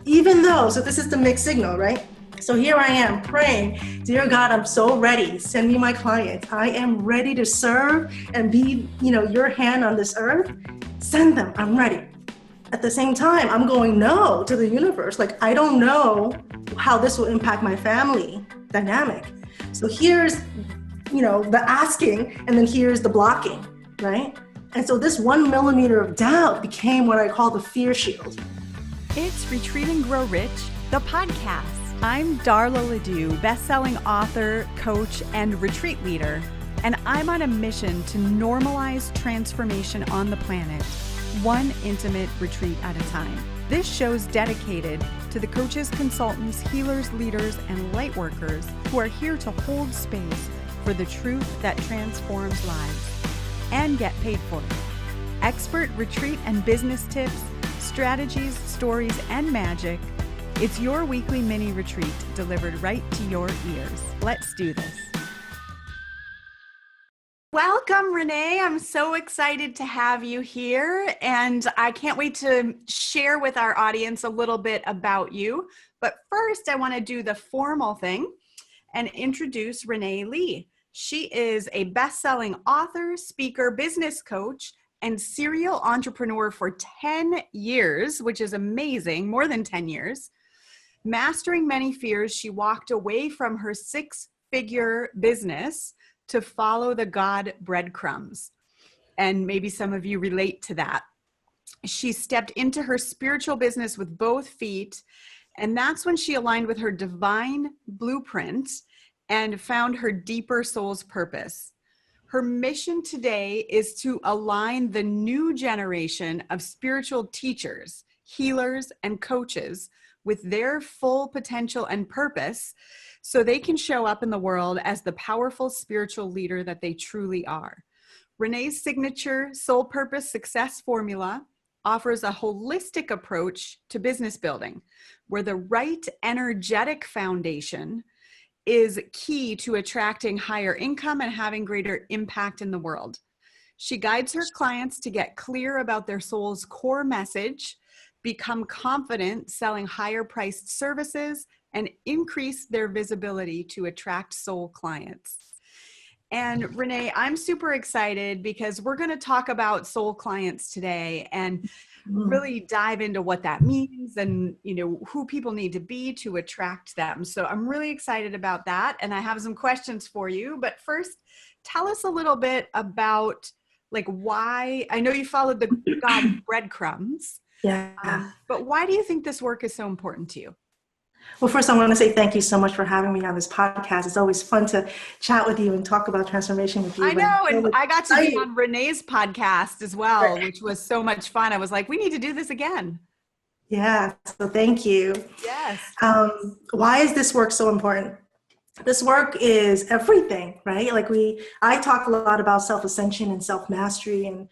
even though, so this is the mixed signal, right? So here I am praying, dear God, I'm so ready. Send me my clients. I am ready to serve and be, your hand on this earth. Send them, I'm ready. At the same time, I'm going no to the universe. Like, I don't know how this will impact my family dynamic. So here's, the asking, and then here's the blocking, right? And so this 1 millimeter of doubt became what I call the fear shield. It's Retreat and Grow Rich, the podcast. I'm Darla LeDoux, best-selling author, coach, and retreat leader, and I'm on a mission to normalize transformation on the planet, one intimate retreat at a time. This show's dedicated to the coaches, consultants, healers, leaders, and light workers who are here to hold space for the truth that transforms lives and get paid for it. Expert retreat and business tips, strategies, stories, and magic. It's your weekly mini retreat delivered right to your ears. Let's do this. Welcome, Renee. I'm so excited to have you here, and I can't wait to share with our audience a little bit about you. But first, I want to do the formal thing and introduce Renee Li. She is a best-selling author, speaker, business coach, and serial entrepreneur for 10 years, which is amazing, more than 10 years. Mastering many fears, she walked away from her 6-figure business to follow the God breadcrumbs. And maybe some of you relate to that. She stepped into her spiritual business with both feet, and that's when she aligned with her divine blueprint and found her deeper soul's purpose. Her mission today is to align the new generation of spiritual teachers, healers, and coaches with their full potential and purpose so they can show up in the world as the powerful spiritual leader that they truly are. Renee's signature soul purpose success formula offers a holistic approach to business building, where the right energetic foundation is key to attracting higher income and having greater impact in the world. She guides her clients to get clear about their soul's core message, become confident selling higher priced services, and increase their visibility to attract soul clients. And Renee, I'm super excited because we're going to talk about soul clients today and really dive into what that means and, who people need to be to attract them. So I'm really excited about that. And I have some questions for you. But first, tell us a little bit about why, I know you followed the God breadcrumbs. Yeah. But why do you think this work is so important to you? Well, first, I want to say thank you so much for having me on this podcast. It's always fun to chat with you and talk about transformation with you. I know, and I got to be on Renee's podcast as well, which was so much fun. I was like, we need to do this again. Yeah, so thank you. Yes. Why is this work so important? This work is everything, right? I talk a lot about self-ascension and self-mastery and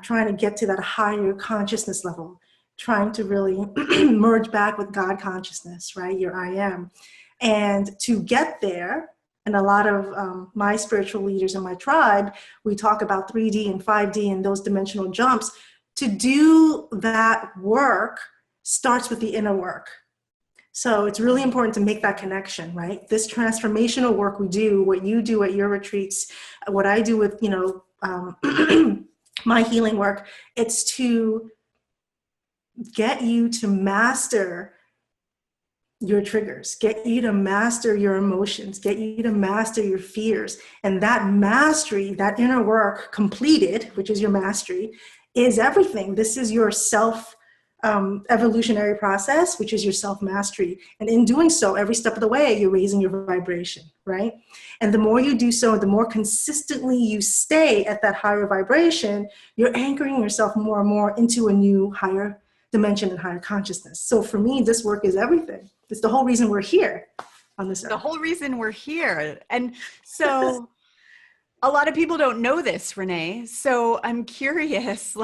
trying to get to that higher consciousness level, trying to really merge back with God consciousness, right? Your I am. And to get there, and a lot of my spiritual leaders in my tribe, we talk about 3D and 5D and those dimensional jumps. To do that work starts with the inner work. So it's really important to make that connection, right? This transformational work we do, what you do at your retreats, what I do with, my healing work, it's to get you to master your triggers, get you to master your emotions, get you to master your fears. And that mastery, that inner work completed, which is your mastery, is everything. This is your evolutionary process, which is your self-mastery. And in doing so, every step of the way, you're raising your vibration, right? And the more you do so, the more consistently you stay at that higher vibration, you're anchoring yourself more and more into a new higher dimension and higher consciousness. So for me, this work is everything. It's the whole reason we're here on this earth. The whole reason we're here. And so a lot of people don't know this, Renee. So I'm curious,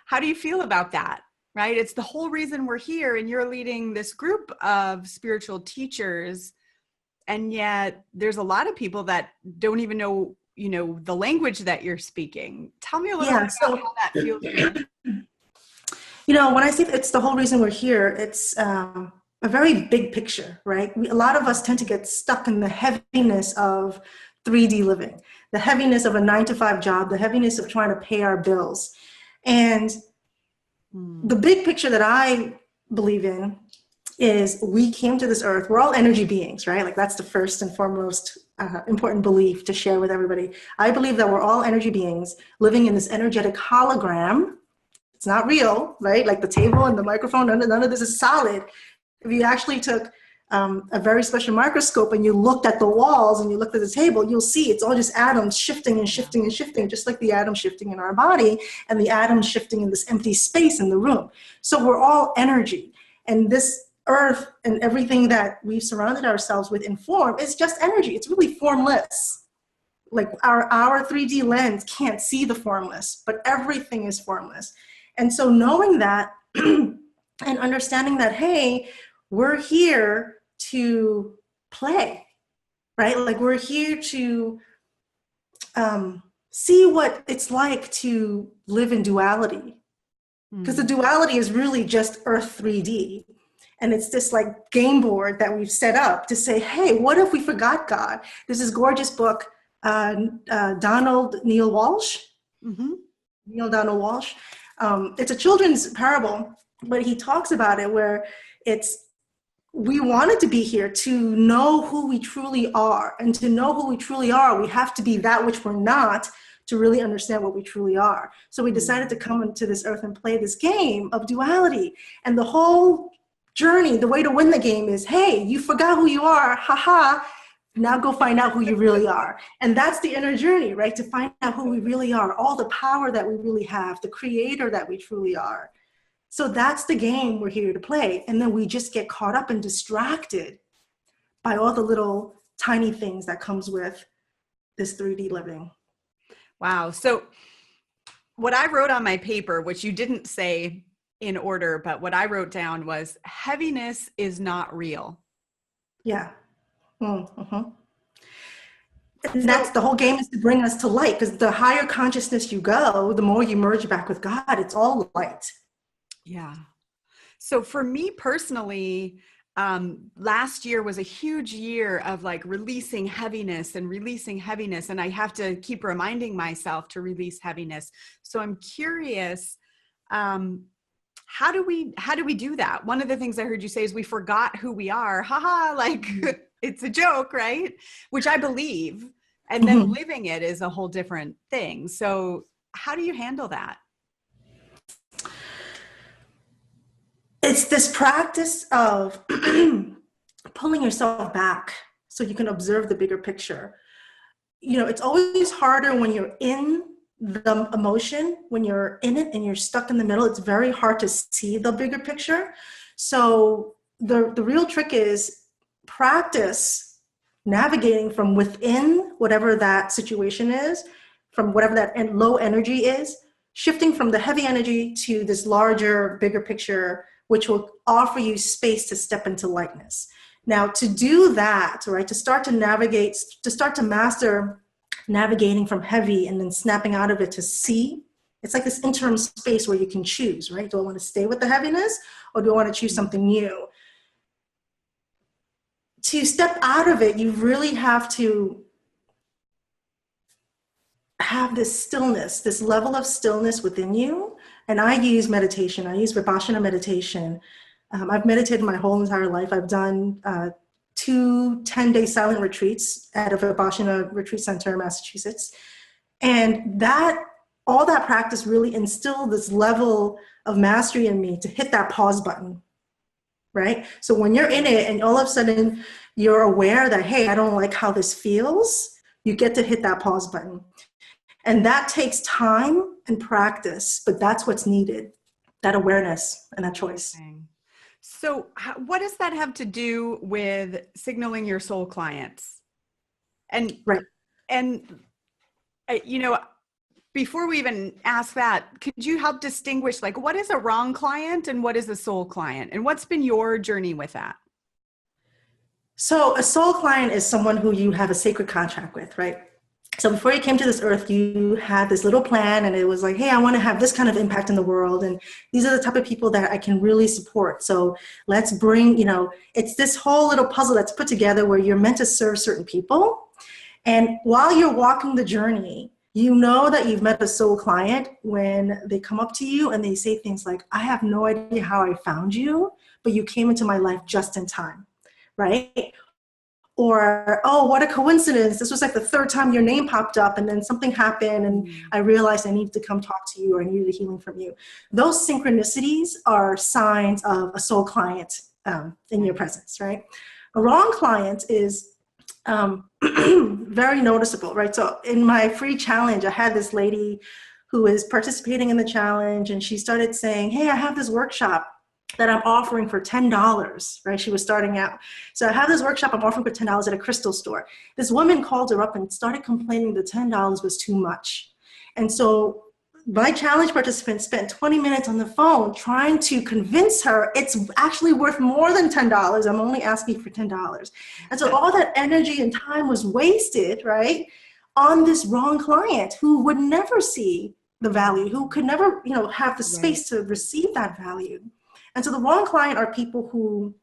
how do you feel about that? Right? It's the whole reason we're here, and you're leading this group of spiritual teachers. And yet there's a lot of people that don't even know, the language that you're speaking. Tell me a little bit about how that feels. When I say it's the whole reason we're here, it's a very big picture, right? A lot of us tend to get stuck in the heaviness of 3D living, the heaviness of a 9 to 5 job, the heaviness of trying to pay our bills. And the big picture that I believe in is we came to this earth, we're all energy beings, right? Like that's the first and foremost important belief to share with everybody. I believe that we're all energy beings living in this energetic hologram. It's not real, right? Like the table and the microphone, none of this is solid. If you actually took a very special microscope and you looked at the walls and you looked at the table, you'll see it's all just atoms shifting and shifting and shifting, just like the atoms shifting in our body and the atoms shifting in this empty space in the room. So we're all energy. And this earth and everything that we've surrounded ourselves with in form is just energy. It's really formless. Like our 3D lens can't see the formless, but everything is formless. And so knowing that and understanding that, hey, we're here to play, right? Like we're here to see what it's like to live in duality. Because the duality is really just Earth 3D. And it's this like game board that we've set up to say, hey, what if we forgot God? There's this gorgeous book, Donald Neil Walsh. Neil Donald Walsh. It's a children's parable, but he talks about it where we wanted to be here to know who we truly are. And to know who we truly are, we have to be that which we're not to really understand what we truly are. So we decided to come into this earth and play this game of duality. And the whole journey, the way to win the game is, hey, you forgot who you are, haha, now go find out who you really are. And that's the inner journey, right? To find out who we really are, all the power that we really have, the creator that we truly are. So that's the game we're here to play. And then we just get caught up and distracted by all the little tiny things that comes with this 3D living. Wow. So what I wrote on my paper, which you didn't say in order, but what I wrote down was heaviness is not real. Yeah. And that's the whole game, is to bring us to light, because the higher consciousness you go, the more you merge back with God. It's all light. Yeah. So for me personally, last year was a huge year of like releasing heaviness. And I have to keep reminding myself to release heaviness. So I'm curious, how do we do that? One of the things I heard you say is we forgot who we are. Haha, like it's a joke, right? Which I believe. And then living it is a whole different thing. So how do you handle that? It's this practice of pulling yourself back so you can observe the bigger picture. It's always harder when you're in the emotion, when you're in it and you're stuck in the middle. It's very hard to see the bigger picture. So the real trick is practice navigating from within whatever that situation is, from whatever that low energy is, shifting from the heavy energy to this larger, bigger picture, which will offer you space to step into lightness. Now, to do that, right, to start to master navigating from heavy and then snapping out of it to see, it's like this interim space where you can choose, right? Do I want to stay with the heaviness, or do I want to choose something new? To step out of it, you really have to have this stillness, this level of stillness within you. And I use meditation. I use Vipassana meditation. I've meditated my whole entire life. I've done 2 10-day silent retreats at a Vipassana retreat center in Massachusetts. And all that practice really instilled this level of mastery in me to hit that pause button, right? So when you're in it and all of a sudden you're aware that, hey, I don't like how this feels, you get to hit that pause button. And that takes time and practice, but that's what's needed, that awareness and that choice. So what does that have to do with signaling your soul clients? And, right. And, before we even ask that, could you help distinguish, like, what is a wrong client and what is a soul client? And what's been your journey with that? So a soul client is someone who you have a sacred contract with, right? So before you came to this earth, you had this little plan, and it was like, hey, I want to have this kind of impact in the world. And these are the type of people that I can really support. So let's bring, it's this whole little puzzle that's put together where you're meant to serve certain people. And while you're walking the journey, you know that you've met a soul client when they come up to you and they say things like, I have no idea how I found you, but you came into my life just in time, right? Or, oh, what a coincidence. This was like the third time your name popped up, and then something happened and I realized I needed to come talk to you, or I needed a healing from you. Those synchronicities are signs of a soul client in your presence, right? A wrong client is very noticeable, right? So in my free challenge, I had this lady who is participating in the challenge, and she started saying, hey, I have this workshop that I'm offering for $10, right? She was starting out. So I have this workshop I'm offering for $10 at a crystal store. This woman called her up and started complaining the $10 was too much. And so my challenge participants spent 20 minutes on the phone trying to convince her it's actually worth more than $10. I'm only asking for $10. And so all that energy and time was wasted, right, on this wrong client who would never see the value, who could never, have the space to receive that value. And so the wrong client are people who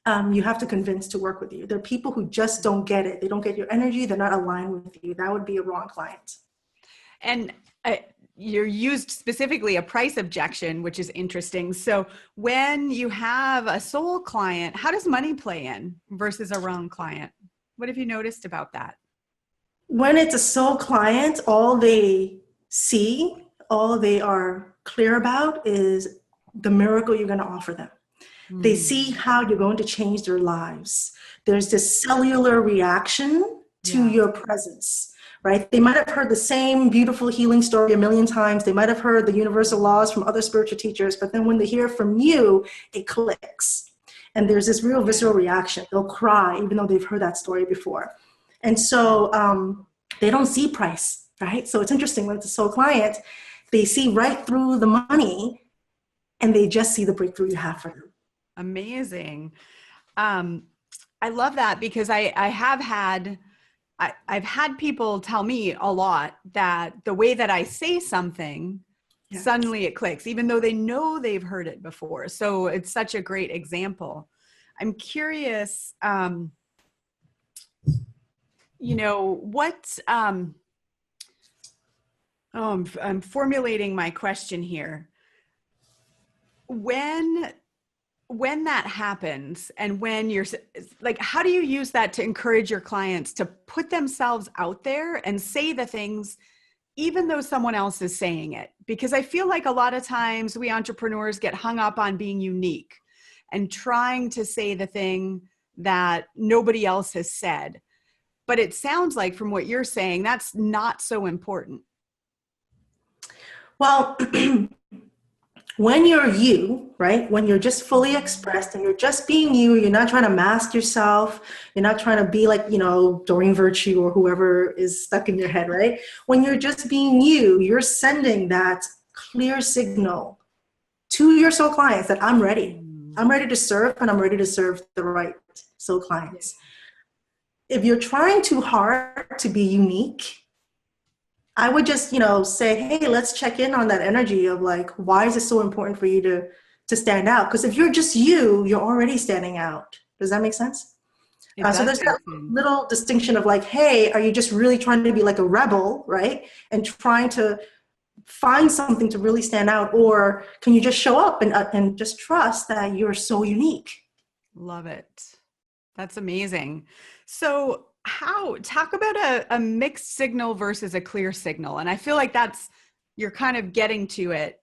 you have to convince to work with you. They're people who just don't get it. They don't get your energy. They're not aligned with you. That would be a wrong client. And you're used specifically a price objection, which is interesting. So when you have a soul client, how does money play in versus a wrong client? What have you noticed about that? When it's a soul client, all they see, all they are clear about is the miracle you're going to offer them. They see how you're going to change their lives. There's this cellular reaction to your presence, right? They might have heard the same beautiful healing story a million times. They might have heard the universal laws from other spiritual teachers, but then when they hear from you, it clicks. And there's this real visceral reaction. They'll cry, even though they've heard that story before. And so they don't see price, right? So it's interesting when it's a soul client, they see right through the money, and they just see the breakthrough you have for them. Amazing. I love that, because I've had people tell me a lot that the way that I say something, suddenly it clicks, even though they know they've heard it before. So it's such a great example. I'm curious, I'm formulating my question here. When that happens, and when you're like, how do you use that to encourage your clients to put themselves out there and say the things, even though someone else is saying it? Because I feel like a lot of times we entrepreneurs get hung up on being unique and trying to say the thing that nobody else has said. But it sounds like from what you're saying, that's not so important. Well, when you're you, right? When you're just fully expressed and you're just being you, you're not trying to mask yourself. You're not trying to be like, Doreen Virtue or whoever is stuck in your head, right? When you're just being you, you're sending that clear signal to your soul clients that I'm ready. I'm ready to serve, and I'm ready to serve the right soul clients. If you're trying too hard to be unique, I would just, say, hey, let's check in on that energy of like, why is it so important for you to stand out? Because if you're just you're already standing out. Does that make sense? So there's that little distinction of like, hey, are you just really trying to be like a rebel, right? And trying to find something to really stand out? Or can you just show up and just trust that you're so unique? Love it. That's amazing. So talk about a mixed signal versus a clear signal. And I feel like you're kind of getting to it.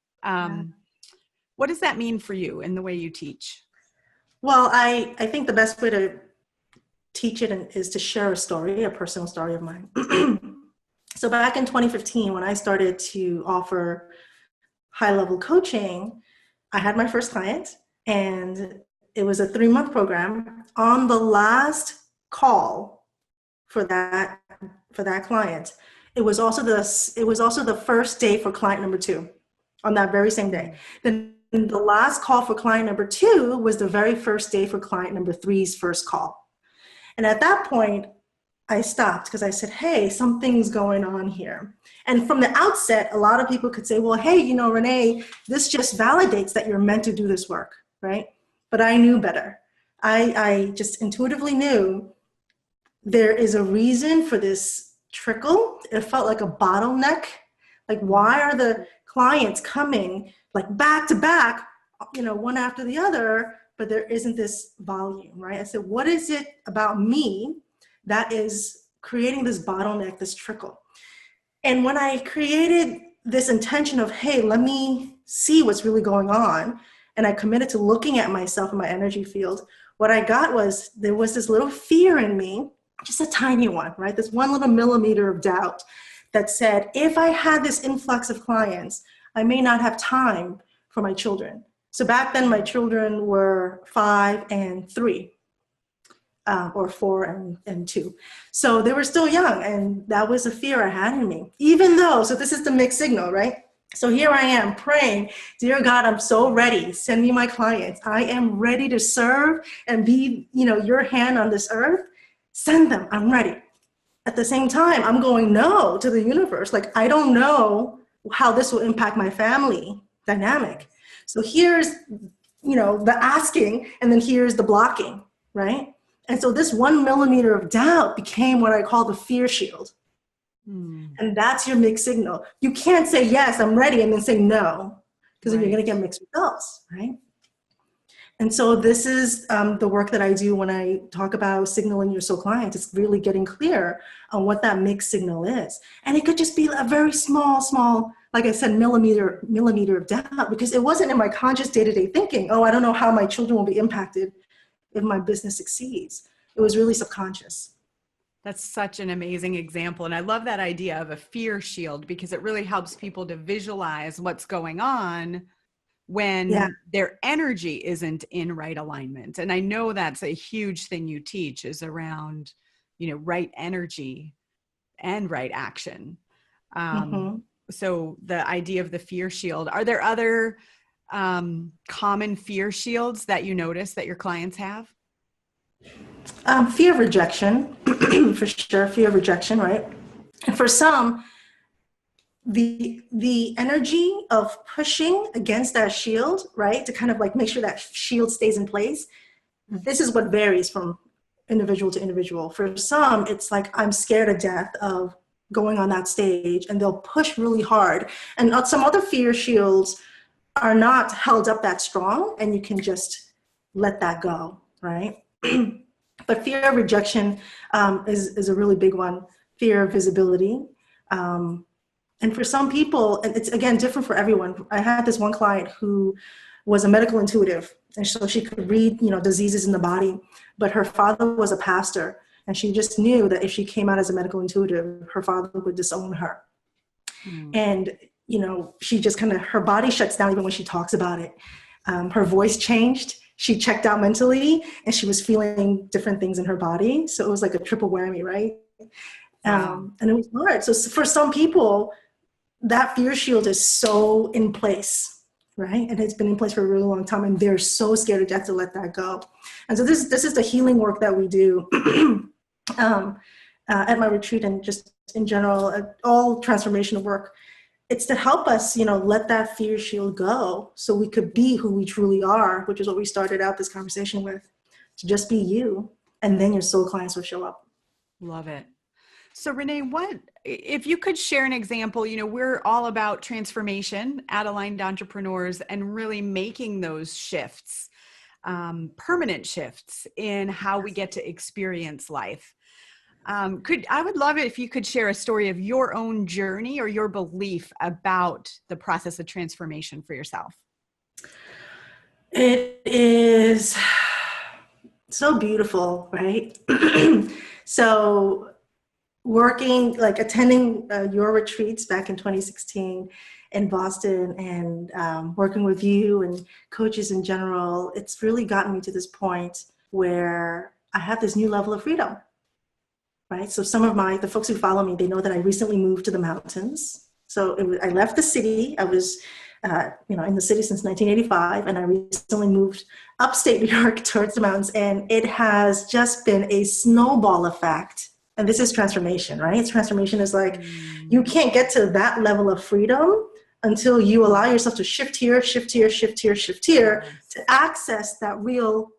What does that mean for you in the way you teach? Well, I think the best way to teach it is to share a personal story of mine. So back in 2015, when I started to offer high-level coaching, I had my first client, and it was a 3-month program. On the last call for that client, it was also the first day for client number 2 on that very same day. Then the last call for client number 2 was the very first day for client number 3's first call. And at that point, I stopped because I said, hey, something's going on here. And from the outset, a lot of people could say, well, hey, Renee, this just validates that you're meant to do this work, right? But I knew better. I just intuitively knew there is a reason for this trickle. It felt like a bottleneck. Like, why are the clients coming like back to back, one after the other, but there isn't this volume, right? I said, what is it about me that is creating this bottleneck, this trickle? And when I created this intention of, hey, let me see what's really going on, and I committed to looking at myself in my energy field, what I got was there was this little fear in me, just a tiny one, right? This one little millimeter of doubt that said, if I had this influx of clients, I may not have time for my children. So back then, my children were 5 and 3. Or 4 and 2. So they were still young, and that was a fear I had in me. Even though, so this is the mixed signal, right? So here I am praying, dear God, I'm so ready. Send me my clients. I am ready to serve and be, your hand on this earth. Send them, I'm ready. At the same time, I'm going no to the universe. Like, I don't know how this will impact my family dynamic. So here's, the asking, and then here's the blocking, right? And so this 1 millimeter of doubt became what I call the fear shield. And that's your mixed signal. You can't say, yes, I'm ready, and then say no, because then you're going to get mixed results, right? And so this is the work that I do when I talk about signaling your soul clients. It's really getting clear on what that mixed signal is. And it could just be a very small, like I said, millimeter of doubt, because it wasn't in my conscious day-to-day thinking, oh, I don't know how my children will be impacted if my business succeeds. It was really subconscious. That's such an amazing example. And I love that idea of a fear shield, because it really helps people to visualize what's going on when their energy isn't in right alignment. And I know that's a huge thing you teach, is around, right energy and right action. So the idea of the fear shield, are there other common fear shields that you notice that your clients have? Fear of rejection, for sure. Fear of rejection, right? And for some, the energy of pushing against that shield, right, to kind of like make sure that shield stays in place, this is what varies from individual to individual. For some, it's like, I'm scared to death of going on that stage, and they'll push really hard. And some other fear shields are not held up that strong, and you can just let that go, right? But fear of rejection is a really big one. Fear of visibility. And for some people, and it's, again, different for everyone. I had this one client who was a medical intuitive, and so she could read, diseases in the body, but her father was a pastor, and she just knew that if she came out as a medical intuitive, her father would disown her. And, she just her body shuts down even when she talks about it. Her voice changed. She checked out mentally, and she was feeling different things in her body. So it was like a triple whammy, right? And it was hard. So for some people, that fear shield is so in place, right? And it's been in place for a really long time, and they're so scared to death to let that go. And so this is the healing work that we do at my retreat, and just in general, all transformational work. It's to help us, let that fear shield go, so we could be who we truly are, which is what we started out this conversation with, to just be you, and then your soul clients will show up. Love it. So Renee, if you could share an example, we're all about transformation at Aligned Entrepreneurs, and really making those shifts, permanent shifts in how we get to experience life. I would love it if you could share a story of your own journey or your belief about the process of transformation for yourself. It is so beautiful, right? So attending your retreats back in 2016 in Boston, and working with you and coaches in general, it's really gotten me to this point where I have this new level of freedom. Right. So some of the folks who follow me, they know that I recently moved to the mountains. So I left the city. I was, in the city since 1985, and I recently moved upstate New York towards the mountains. And it has just been a snowball effect And this is transformation, right? Transformation is like, you can't get to that level of freedom until you allow yourself to shift here, shift here, shift here, shift here, to access that real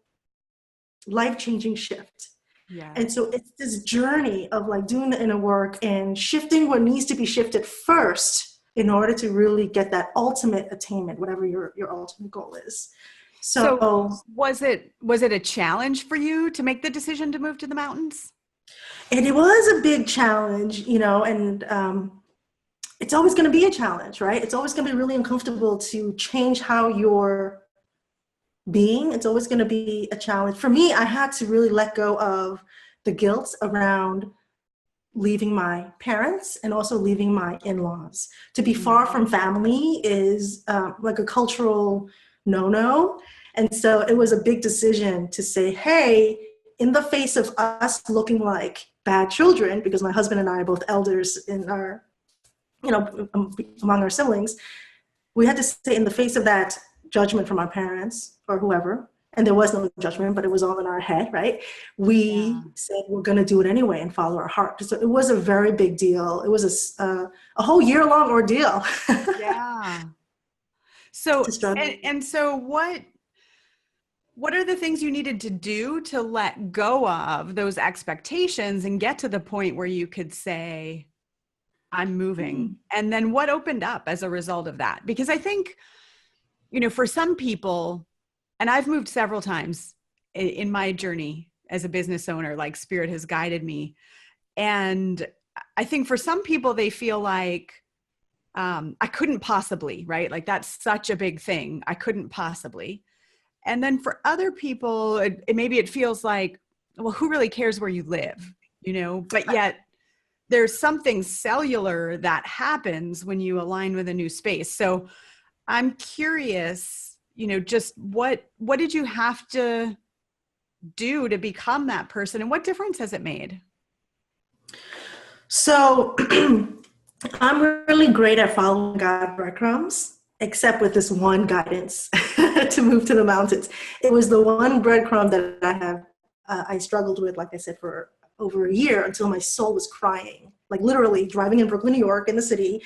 life-changing shift. Yeah. And so it's this journey of like doing the inner work and shifting what needs to be shifted first in order to really get that ultimate attainment, whatever your ultimate goal is. So was it a challenge for you to make the decision to move to the mountains? And it was a big challenge, you know, and it's always going to be a challenge, right? It's always going to be really uncomfortable to change how you're being. It's always going to be a challenge. For me, I had to really let go of the guilt around leaving my parents and also leaving my in-laws. To be far from family is like a cultural no-no. And so it was a big decision to say, hey, in the face of us looking like bad children, because my husband and I are both elders in our, you know, among our siblings, we had to say in the face of that judgment from our parents or whoever, and there was no judgment, but it was all in our head, right? We said, we're going to do it anyway and follow our heart. So it was a very big deal. It was a whole year-long ordeal. Yeah. So, and so what are the things you needed to do to let go of those expectations and get to the point where you could say, I'm moving? And then what opened up as a result of that? Because I think, you know, for some people, and I've moved several times in my journey as a business owner, like Spirit has guided me. And I think for some people, they feel like, I couldn't possibly, right? Like that's such a big thing. I couldn't possibly. And then for other people, maybe it feels like, well, who really cares where you live, you know? But yet there's something cellular that happens when you align with a new space. So I'm curious, you know, just what did you have to do to become that person, and what difference has it made? So I'm really great at following God breadcrumbs, except with this one guidance to move to the mountains. It was the one breadcrumb that I struggled with, like I said, for over a year until my soul was crying, like literally driving in Brooklyn, New York, in the city,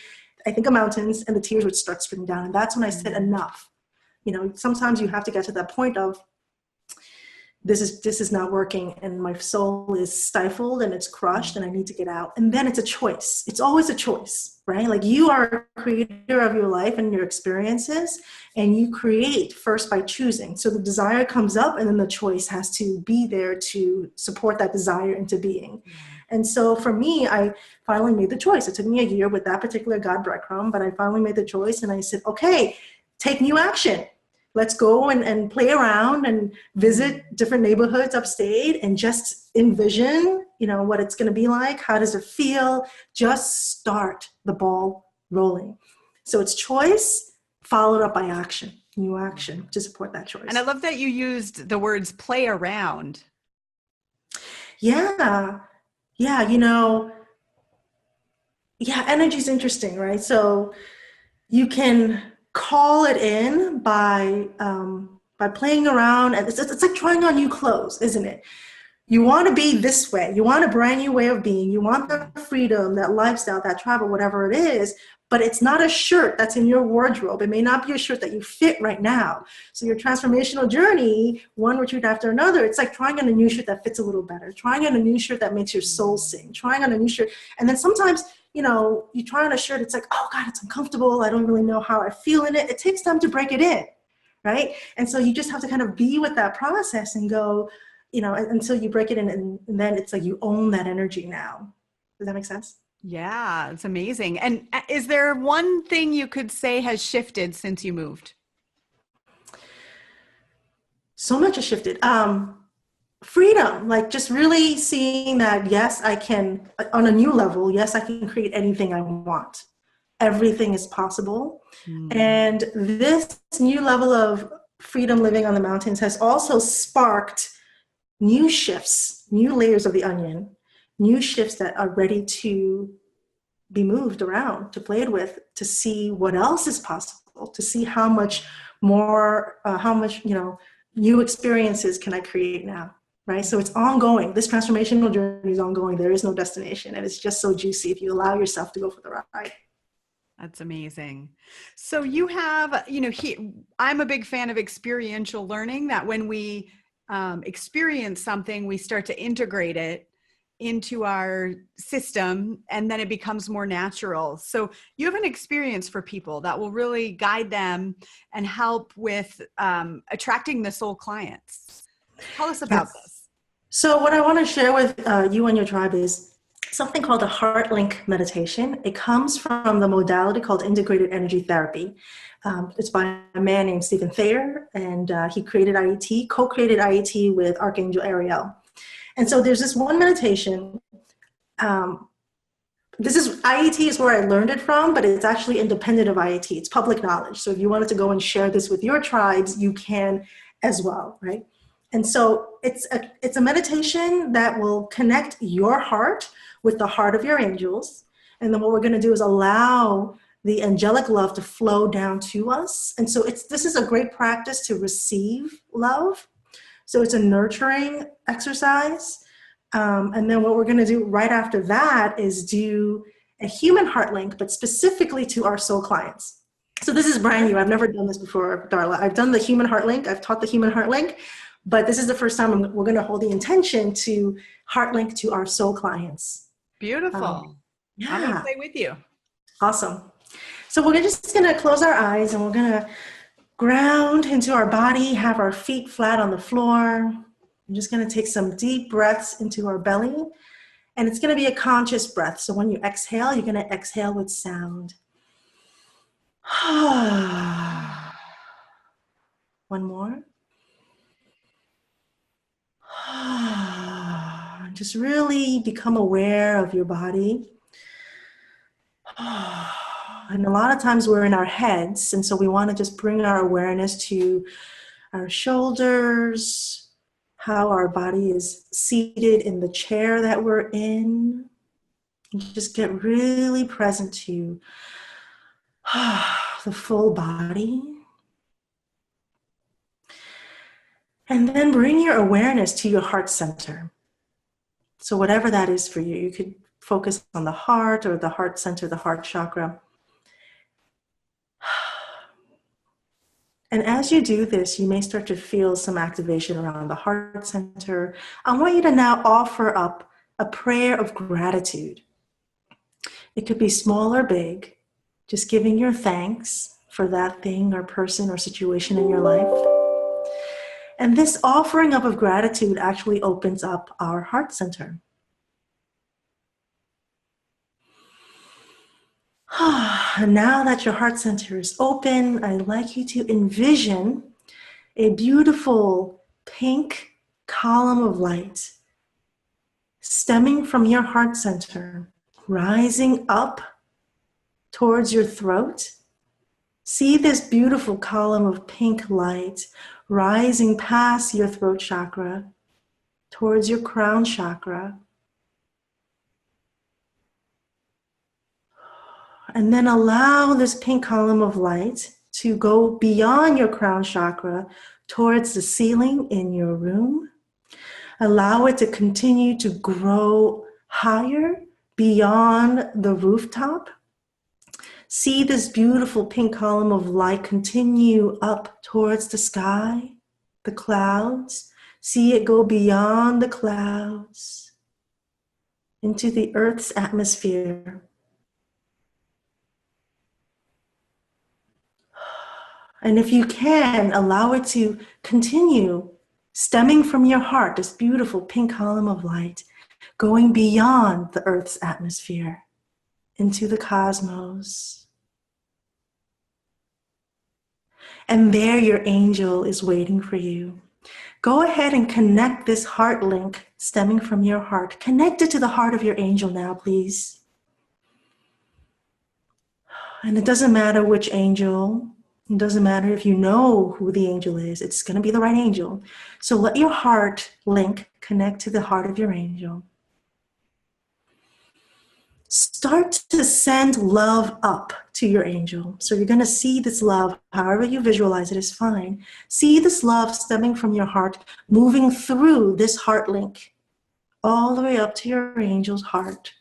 I think of mountains, and the tears would start streaming down. And that's when I said, enough. You know, sometimes you have to get to that point of, this is not working, and my soul is stifled and it's crushed and I need to get out. And then it's a choice. It's always a choice, right? Like you are a creator of your life and your experiences, and you create first by choosing. So the desire comes up, and then the choice has to be there to support that desire into being. And so for me, I finally made the choice. It took me a year with that particular God breadcrumb, but I finally made the choice, and I said, okay, take new action. Let's go and play around and visit different neighborhoods upstate and just envision, you know, what it's going to be like. How does it feel? Just start the ball rolling. So it's choice followed up by action, new action to support that choice. And I love that you used the words play around. Yeah. Yeah. You know, energy is interesting, right? So you can call it in by playing around. And it's like trying on new clothes, isn't it? You want to be this way. You want a brand new way of being. You want the freedom, that lifestyle, that travel, whatever it is, but it's not a shirt that's in your wardrobe. It may not be a shirt that you fit right now. So your transformational journey, one retreat after another, it's like trying on a new shirt that fits a little better, trying on a new shirt that makes your soul sing, trying on a new shirt. And then sometimes, you know, you try on a shirt, it's like, oh God, it's uncomfortable. I don't really know how I feel in it. It takes time to break it in, right? And so you just have to kind of be with that process and go, you know, until you break it in, and then it's like you own that energy now. Does that make sense? Yeah, it's amazing. And is there one thing you could say has shifted since you moved? So much has shifted. Freedom, like just really seeing that, yes, I can, on a new level, yes, I can create anything I want. Everything is possible. And this new level of freedom living on the mountains has also sparked new shifts, new layers of the onion, new shifts that are ready to be moved around, to play it with, to see what else is possible, to see how much more, you know, new experiences can I create now. right? So it's ongoing. This transformational journey is ongoing. There is no destination. And it's just so juicy if you allow yourself to go for the ride. That's amazing. So you have, I'm a big fan of experiential learning, that when we experience something, we start to integrate it into our system, and then it becomes more natural. So you have an experience for people that will really guide them and help with attracting the soul clients. Tell us about this. So what I want to share with you and your tribe is something called a heart link meditation. It comes from the modality called integrated energy therapy. It's by a man named Stephen Thayer, and he created IET, co-created IET with Archangel Ariel. And so there's this one meditation. This is IET is where I learned it from, but it's actually independent of IET. It's public knowledge. So if you wanted to go and share this with your tribes, you can as well, right? And so it's a meditation that will connect your heart with the heart of your angels. And then what we're going to do is allow the angelic love to flow down to us. And so this is a great practice to receive love. So it's a nurturing exercise. And then what we're going to do right after that is do a human heart link, but specifically to our soul clients. So this is brand new. I've never done this before, Darla. I've done the human heart link. I've taught the human heart link, but this is the first time we're going to hold the intention to heart link to our soul clients. Beautiful. Yeah. I'm going to play with you. Awesome. So we're just going to close our eyes and we're going to ground into our body, have our feet flat on the floor. I'm just going to take some deep breaths into our belly, and it's going to be a conscious breath. So when you exhale, you're going to exhale with sound. One more. Just really become aware of your body. And a lot of times we're in our heads, and so we want to just bring our awareness to our shoulders, how our body is seated in the chair that we're in. And just get really present to the full body. And then bring your awareness to your heart center. So whatever that is for you, you could focus on the heart or the heart center, the heart chakra. And as you do this, you may start to feel some activation around the heart center. I want you to now offer up a prayer of gratitude. It could be small or big, just giving your thanks for that thing or person or situation in your life. And this offering up of gratitude actually opens up our heart center. And now that your heart center is open, I'd like you to envision a beautiful pink column of light stemming from your heart center, rising up towards your throat. See this beautiful column of pink light rising past your throat chakra towards your crown chakra. And then allow this pink column of light to go beyond your crown chakra towards the ceiling in your room. Allow it to continue to grow higher beyond the rooftop. See this beautiful pink column of light continue up towards the sky, the clouds. See it go beyond the clouds into the Earth's atmosphere. And if you can, allow it to continue stemming from your heart, this beautiful pink column of light, going beyond the Earth's atmosphere into the cosmos. And there your angel is waiting for you. Go ahead and connect this heart link stemming from your heart. Connect it to the heart of your angel now, please. And it doesn't matter which angel. It doesn't matter if you know who the angel is. It's going to be the right angel. So let your heart link connect to the heart of your angel. start to send love up to your angel. So you're going to see this love, however you visualize it is fine. See this love stemming from your heart, moving through this heart link, all the way up to your angel's heart.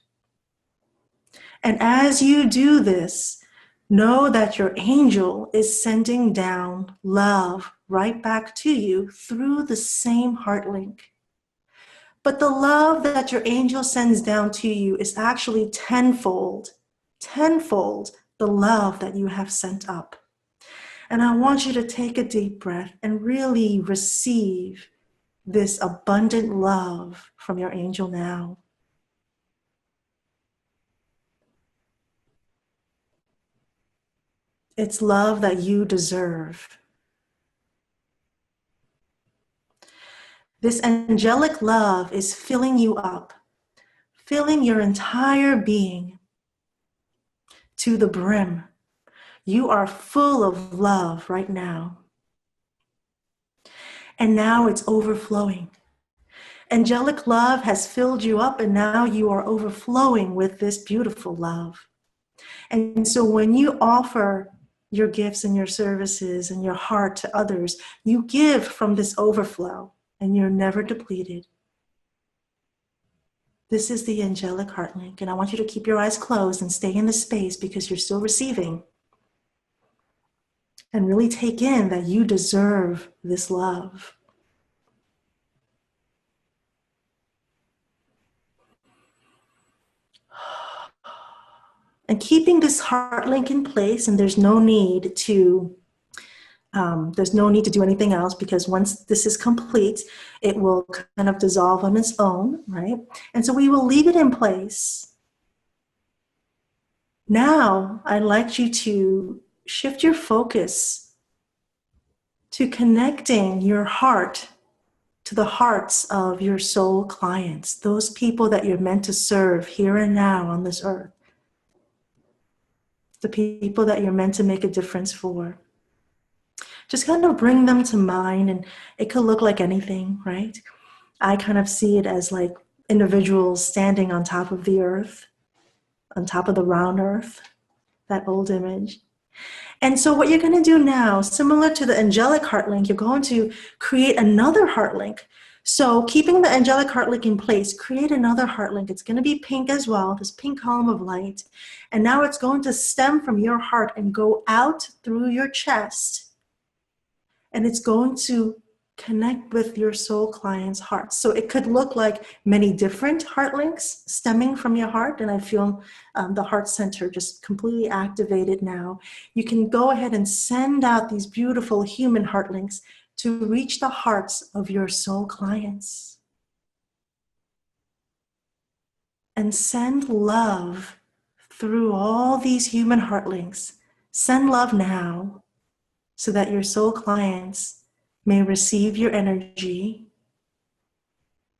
And as you do this, know that your angel is sending down love right back to you through the same heart link. But the love that your angel sends down to you is actually tenfold the love that you have sent up. And I want you to take a deep breath and really receive this abundant love from your angel now. It's love that you deserve. This angelic love is filling you up, filling your entire being to the brim. You are full of love right now. And now it's overflowing. Angelic love has filled you up, and now you are overflowing with this beautiful love. And so when you offer your gifts and your services and your heart to others, you give from this overflow, and you're never depleted. This is the angelic heart link, and I want you to keep your eyes closed and stay in this space because you're still receiving. And really take in that you deserve this love. And keeping this heart link in place, and there's no need to do anything else, because once this is complete, it will kind of dissolve on its own, right? And so we will leave it in place. Now, I'd like you to shift your focus to connecting your heart to the hearts of your soul clients, those people that you're meant to serve here and now on this earth, the people that you're meant to make a difference for. Just kind of bring them to mind, and it could look like anything, right? I kind of see it as like individuals standing on top of the earth, on top of the round earth, that old image. And so what you're going to do now, similar to the angelic heart link, you're going to create another heart link. So keeping the angelic heart link in place, create another heart link. It's going to be pink as well, this pink column of light. And now it's going to stem from your heart and go out through your chest. And it's going to connect with your soul client's heart. So it could look like many different heart links stemming from your heart. And I feel the heart center just completely activated now. You can go ahead and send out these beautiful human heart links to reach the hearts of your soul clients. And send love through all these human heart links. Send love now so that your soul clients may receive your energy,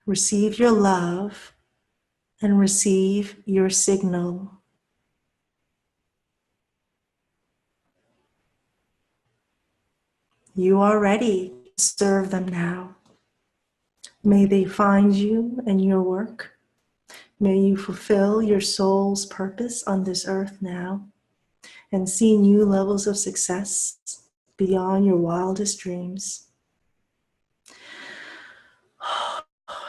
receive your love, and receive your signal. You are ready to serve them now. May they find you and your work. May you fulfill your soul's purpose on this earth now and see new levels of success beyond your wildest dreams.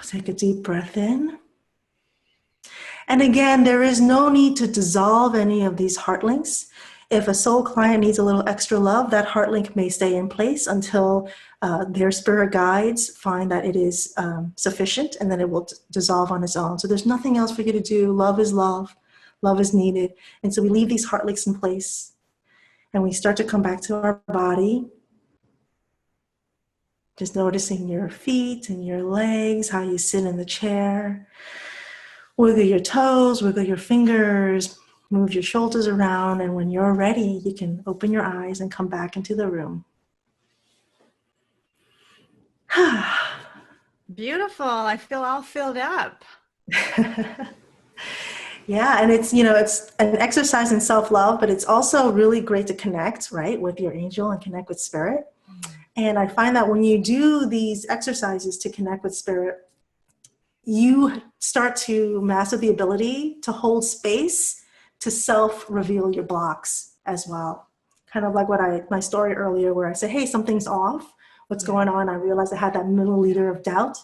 Take a deep breath in. And again, there is no need to dissolve any of these heart links. If a soul client needs a little extra love, that heart link may stay in place until their spirit guides find that it is sufficient, and then it will dissolve on its own. So there's nothing else for you to do. Love is love. Love is needed. And so we leave these heart links in place, and we start to come back to our body. Just noticing your feet and your legs, how you sit in the chair. Wiggle your toes, wiggle your fingers, move your shoulders around, and when you're ready, you can open your eyes and come back into the room. Beautiful. I feel all filled up. Yeah, and it's an exercise in self-love, but it's also really great to connect, right, with your angel and connect with spirit. And I find that when you do these exercises to connect with spirit, you start to master the ability to hold space to self-reveal your blocks as well. Kind of like my story earlier where I said, hey, something's off. What's going on? I realized I had that milliliter of doubt.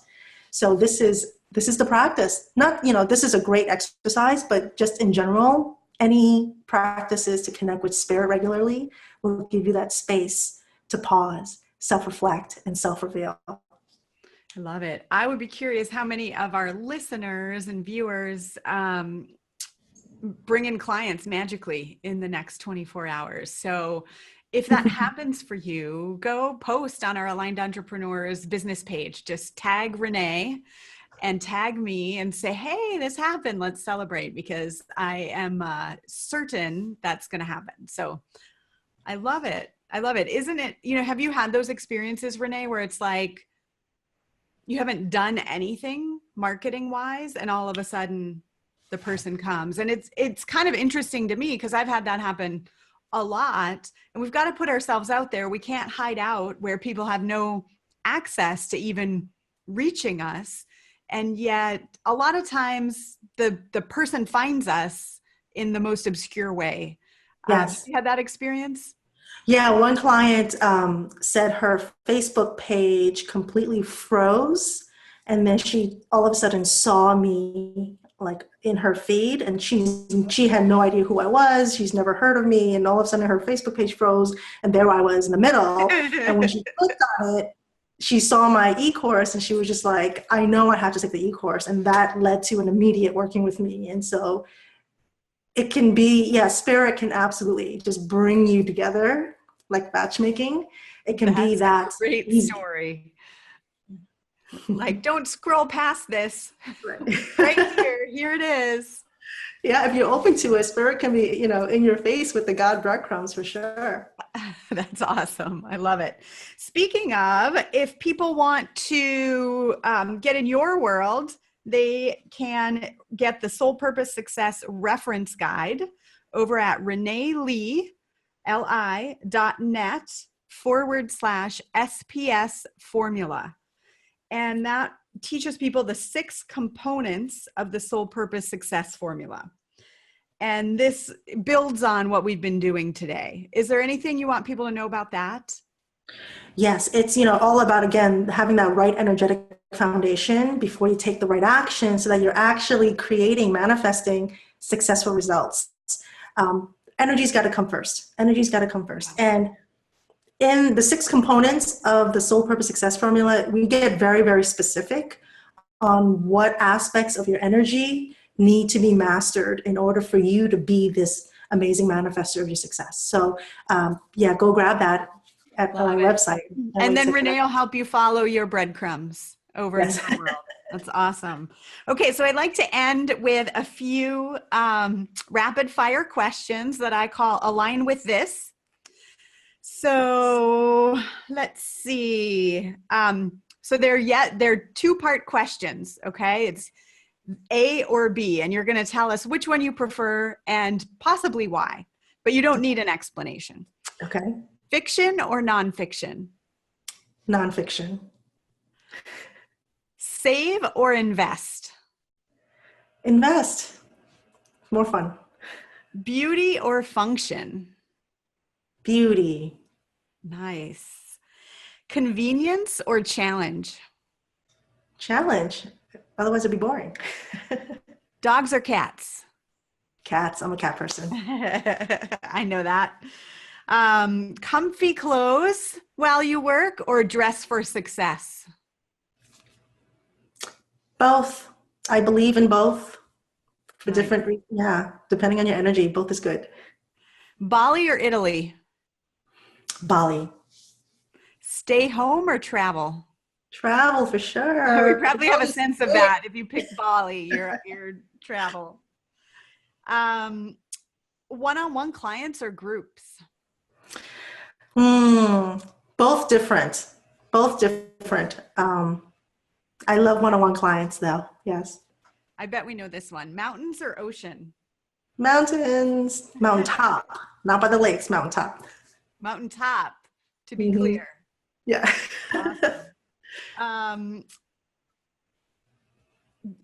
So this is the practice. Not, this is a great exercise, but just in general, any practices to connect with spirit regularly will give you that space to pause, self-reflect, and self-reveal. I love it. I would be curious how many of our listeners and viewers bring in clients magically in the next 24 hours. So if that happens for you, go post on our Aligned Entrepreneurs business page. Just tag Renee and tag me and say, hey, this happened. Let's celebrate, because I am certain that's going to happen. So I love it. I love it. Isn't it, have you had those experiences, Renee, where it's like, you haven't done anything marketing wise and all of a sudden the person comes? And it's kind of interesting to me because I've had that happen a lot, and we've got to put ourselves out there. We can't hide out where people have no access to even reaching us. And yet a lot of times the person finds us in the most obscure way. Yes. You had that experience? Yeah, one client said her Facebook page completely froze, and then she all of a sudden saw me like in her feed, and she had no idea who I was. She's never heard of me, and all of a sudden her Facebook page froze, and there I was in the middle. And when she clicked on it, she saw my e-course, and she was just like, I know I have to take the e-course, and that led to an immediate working with me. And so it can be, spirit can absolutely just bring you together like matchmaking. It can be that great easy. Story. Like, don't scroll past this. Right here it is. Yeah, if you're open to it, spirit can be, in your face with the God breadcrumbs for sure. That's awesome. I love it. Speaking of, if people want to get in your world, they can get the Soul Purpose Success reference guide over at reneeli.net/SPS formula. And that teaches people the 6 components of the Soul Purpose Success formula. And this builds on what we've been doing today. Is there anything you want people to know about that? Yes, it's, all about, again, having that right energetic foundation before you take the right action so that you're actually manifesting successful results. Energy's got to come first. And in the 6 components of the Soul Purpose Success formula, we get very, very specific on what aspects of your energy need to be mastered in order for you to be this amazing manifester of your success. So go grab that at our website. And then Renee will help you follow your breadcrumbs over in the world. That's awesome. Okay, so I'd like to end with a few rapid fire questions that I call Align with This. So let's see. So they're 2-part questions, okay? It's A or B, and you're going to tell us which one you prefer and possibly why, but you don't need an explanation. Okay. Fiction or nonfiction? Nonfiction. Save or invest? Invest. More fun. Beauty or function? Beauty. Nice. Convenience or challenge? Challenge. Otherwise it'd be boring. Dogs or cats? Cats. I'm a cat person. I know that. Comfy clothes while you work or dress for success? Both. I believe in both for different reasons. Yeah, depending on your energy, both is good. Bali or Italy? Bali. Stay home or travel? Travel for sure. We probably have a sense of that. If you pick Bali, your travel. One-on-one clients or groups? Both different. I love one-on-one clients though. Yes. I bet we know this one. Mountains or ocean? Mountains. Mountaintop. Not by the lakes. Mountaintop. Mountaintop, to be clear. Yeah. Awesome.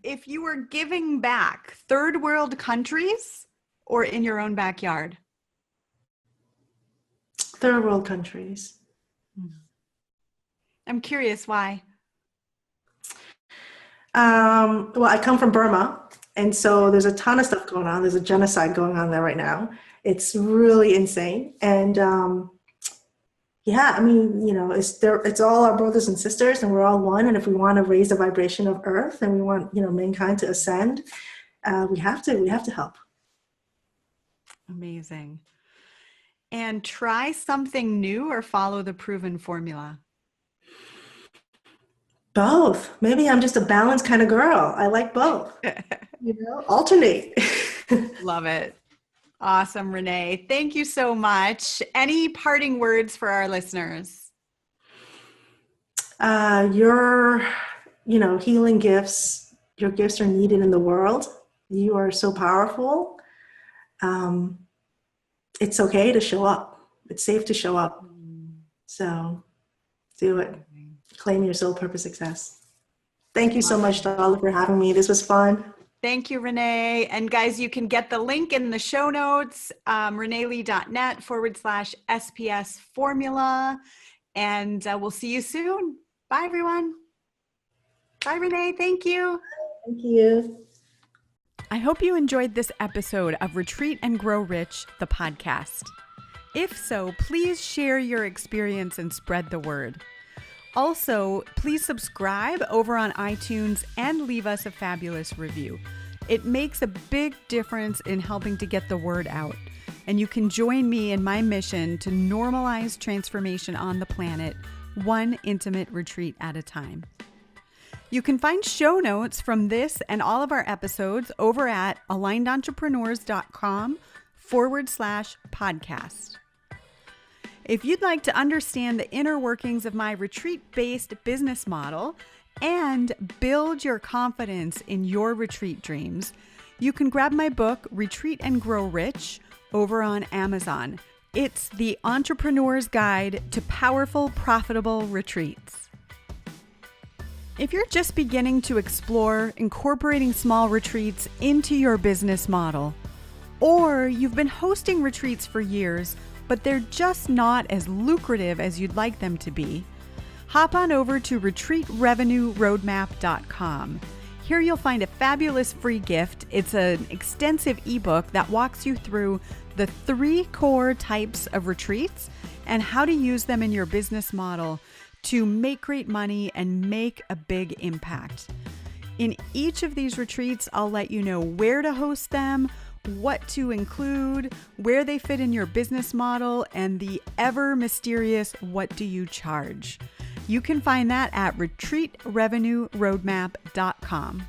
if you were giving back, third world countries or in your own backyard? Third world countries. I'm curious why. Well, I come from Burma, and so there's a ton of stuff going on. There's a genocide going on there right now. It's really insane. And yeah, I mean, it's all our brothers and sisters, and we're all one. And if we want to raise the vibration of Earth, and we want, mankind to ascend, we have to help. Amazing. And try something new or follow the proven formula? Both. Maybe I'm just a balanced kind of girl. I like both. Alternate. Love it. Awesome, Renee. Thank you so much. Any parting words for our listeners? Your healing gifts, your gifts are needed in the world. You are so powerful. It's okay to show up. It's safe to show up. So do it. Claim your soul purpose success. Thank you so much, Darla, for having me. This was fun. Thank you, Renee. And guys, you can get the link in the show notes, reneeli.net/SPS formula. And we'll see you soon. Bye, everyone. Bye, Renee. Thank you. Thank you. I hope you enjoyed this episode of Retreat and Grow Rich, the podcast. If so, please share your experience and spread the word. Also, please subscribe over on iTunes and leave us a fabulous review. It makes a big difference in helping to get the word out. And you can join me in my mission to normalize transformation on the planet, one intimate retreat at a time. You can find show notes from this and all of our episodes over at alignedentrepreneurs.com/podcast. If you'd like to understand the inner workings of my retreat-based business model and build your confidence in your retreat dreams, you can grab my book, Retreat and Grow Rich, over on Amazon. It's the entrepreneur's guide to powerful, profitable retreats. If you're just beginning to explore incorporating small retreats into your business model, or you've been hosting retreats for years, but they're just not as lucrative as you'd like them to be, hop on over to retreatrevenueroadmap.com. Here you'll find a fabulous free gift. It's an extensive ebook that walks you through the 3 core types of retreats and how to use them in your business model to make great money and make a big impact. In each of these retreats, I'll let you know where to host them, what to include, where they fit in your business model, and the ever mysterious what do you charge. You can find that at retreatrevenueroadmap.com.